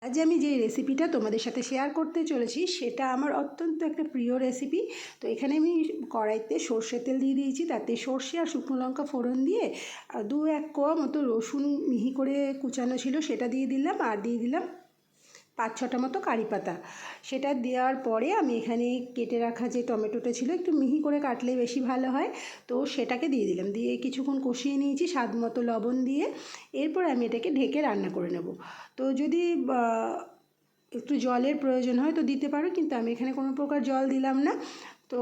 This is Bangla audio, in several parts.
আজ আমি যে রেসিপিটা তোমাদের সাথে শেয়ার করতে চলেছি সেটা আমার অত্যন্ত একটা প্রিয় রেসিপি। তো এখানে আমি কড়াইতে সর্ষের তেল দিয়ে দিয়েছি, তাতে সর্ষে আর শুকনো লঙ্কা ফোড়ন দিয়ে 2-1 কোয়া মতো রসুন মিহি করে কুচানো ছিল সেটা দিয়ে দিলাম, আর দিয়ে দিলাম 5-6টা মতো কারি পাতা। সেটা দেওয়ার পরে আমি এখানে কেটে রাখা যে টমেটোটা ছিল, একটু মিহি করে কাটলে বেশি ভালো হয়, তো সেটাকে দিয়ে দিলাম। দিয়ে কিছুক্ষণ কষিয়ে নিয়েছি স্বাদ মতো লবণ দিয়ে। এরপর আমি এটাকে ঢেকে রান্না করে নেব। তো যদি একটু জলের প্রয়োজন হয় তো দিতে পারো, কিন্তু আমি এখানে কোনো প্রকার জল দিলাম না। তো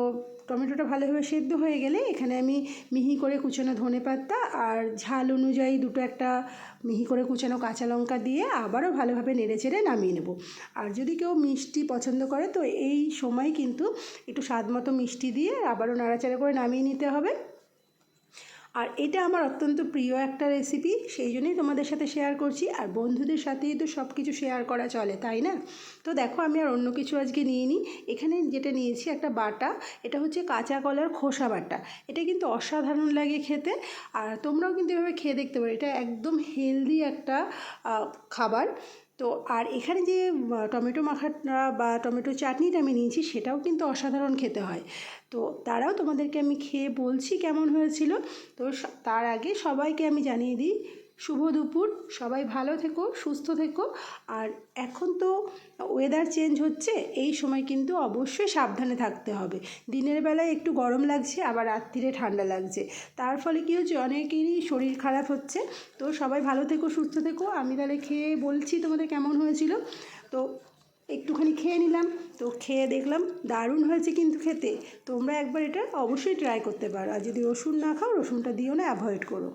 টমেটোটা ভালোভাবে সেদ্ধ হয়ে গেলে এখানে আমি মিহি করে কুচানো ধনেপাতা আর ঝাল অনুযায়ী একটা মিহি করে কুচানো কাঁচা লঙ্কা দিয়ে আবারও ভালোভাবে নেড়েচেড়ে নামিয়ে নেব। আর যদি কেউ মিষ্টি পছন্দ করে তো এই সময় কিন্তু একটু স্বাদ মতো মিষ্টি দিয়ে আবারও নাড়াচাড়া করে নামিয়ে নিতে হবে। আর এটা আমার অত্যন্ত প্রিয় একটা রেসিপি, সেই জন্যই তোমাদের সাথে শেয়ার করছি। আর বন্ধুদের সাথেই তো সব কিছু শেয়ার করা চলে, তাই না? তো দেখো, আমি আর অন্য কিছু আজকে নিইনি। এখানে যেটা নিয়েছি একটা বাটা, এটা হচ্ছে কাঁচা কলার খোসা বাটা। এটা কিন্তু অসাধারণ লাগে খেতে, আর তোমরাও কিন্তু এভাবে খেয়ে দেখতে পারো। এটা একদম হেলদি একটা খাবার। তো আর এখানে যে টমেটো মাখাটা বা টমেটো চাটনিটা আমি নিয়েছি সেটাও কিন্তু অসাধারণ খেতে হয়। তো তারাও তোমাদেরকে আমি খেয়ে বলছি কেমন হয়েছিল। তো তার আগে সবাইকে আমি জানিয়ে দিই শুভ দুপুর। সবাই ভালো থেকো, সুস্থ থেকো। আর এখন তো ওয়েদার চেঞ্জ হচ্ছে, এই সময় কিন্তু অবশ্যই সাবধানে থাকতে হবে। দিনের বেলায় একটু গরম লাগছে, আবার রাত্রিরে ঠান্ডা লাগছে, তার ফলে কী হচ্ছে, অনেকেরই শরীর খারাপ হচ্ছে। তো সবাই ভালো থেকো, সুস্থ থেকো। আমি তাহলে খেয়ে বলছি তোমাদের কেমন হয়েছিল। তো একটুখানি খেয়ে নিলাম, তো খেয়ে দেখলাম দারুণ হয়েছে কিন্তু খেতে। তোমরা একবার এটা অবশ্যই ট্রাই করতে পারো। আর যদি রসুন না খাও, রসুনটা দিও না, অ্যাভয়েড করো।